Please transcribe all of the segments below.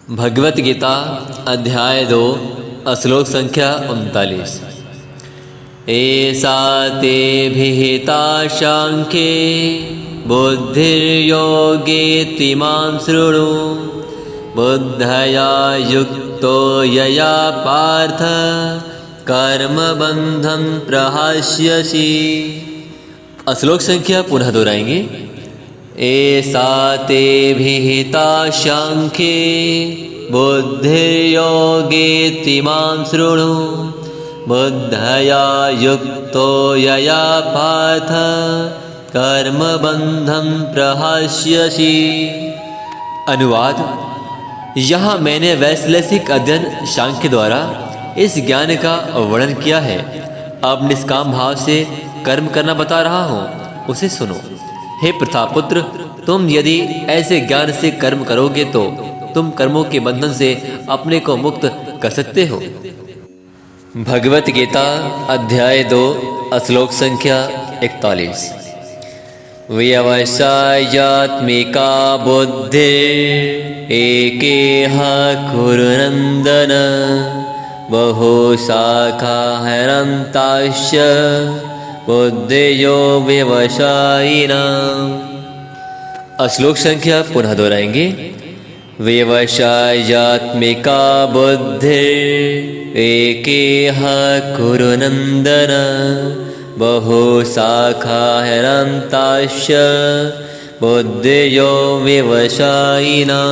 भगवत गीता अध्याय 2 श्लोक संख्या 39। एषा ते विहिता सांख्ये बुद्धिर्योगे त्विमां शृणु बुद्धया युक्तो यया पार्थ कर्मबन्धं प्रहास्यसि। श्लोक संख्या पुनः दोहराएंगे। एषा ते विहिता सांख्ये बुद्धिर्योगे त्विमां शृणु बुद्धया युक्तो यया पार्थ कर्मबन्धं प्रहास्यसि। अनुवाद। यहाँ मैंने वैश्लेषिक अध्ययन सांख्य द्वारा इस ज्ञान का वर्णन किया है। अब निष्काम भाव से कर्म करना बता रहा हूँ, उसे सुनो। हे प्रतापुत्र, तुम यदि ऐसे ज्ञान से कर्म करोगे तो तुम कर्मों के बंधन से अपने को मुक्त कर सकते हो। भगवत गीता अध्याय 2 श्लोक संख्या 41। व्यवसायात्मिका बुद्धि एकेह कुरु नन्दन बहु शाखा हरन्ताश्च बुद्धियो व्यवसायिनां। श्लोक संख्या पुनः दोहराएंगे। व्यवसायात्मिका बुद्धिः एकेह कुरु नन्दन बहु शाखा हरन्ताश्च बुद्धियो व्यवसायिनां।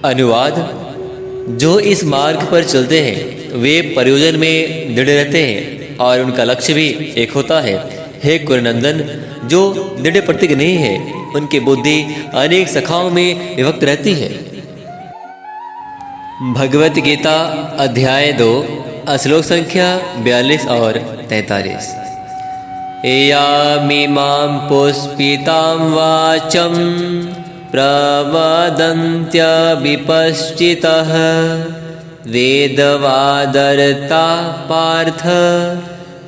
अनुवाद। जो इस मार्ग पर चलते हैं वे प्रयोजन में दृढ़ रहते हैं और उनका लक्ष्य भी एक होता है। हे कुरुनंदन, जो दृढ़ प्रतीक नहीं है उनकी बुद्धि अनेक शाखाओं में विभक्त रहती है। भगवत गीता अध्याय 2 श्लोक संख्या 42 और 43। एयामिमां पुष्पितां वाचं प्रवदन्त्य विपश्चितः वेदवादरता पार्थ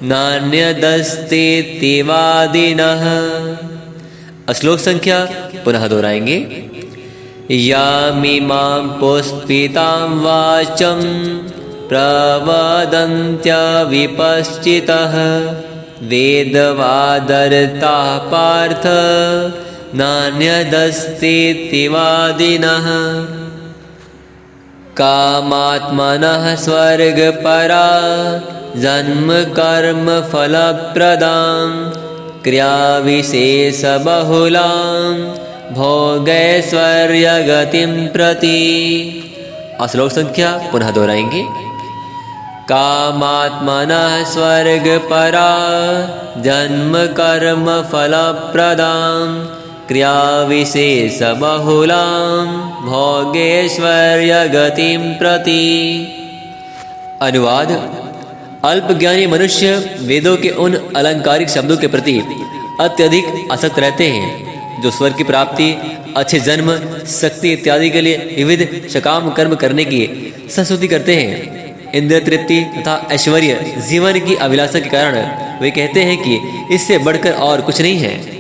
नान्यदस्तीति वादिनः। श्लोक संख्या पुनः दोहराएंगे। यामिमां पुष्पितां वाचं प्रवदन्त्य विपश्चितः वेदवादरता पार्थ नान्यदस्तीति वादिनः। कामात्मनः स्वर्गपरा जन्म कर्म फलप्रदां क्रियाविशेषबहुलां भोगैश्वर्यगतिं प्रति। श्लोक संख्या पुनः दोहराएंगे। कामात्मनः स्वर्गपरा जन्म कर्म फलप्रदां क्रियाविशेषबहुलां भोगैश्वर्यगतिं प्रति। अनुवाद। अल्पज्ञानी मनुष्य वेदों के उन अलंकारिक शब्दों के प्रति अत्यधिक आसक्त रहते हैं जो स्वर्ग की प्राप्ति, अच्छे जन्म, शक्ति इत्यादि के लिए विविध सकाम कर्म करने की संस्तुति करते हैं। इंद्रिय तृप्ति तथा ऐश्वर्य जीवन की अभिलाषा के कारण वे कहते हैं कि इससे बढ़कर और कुछ नहीं है।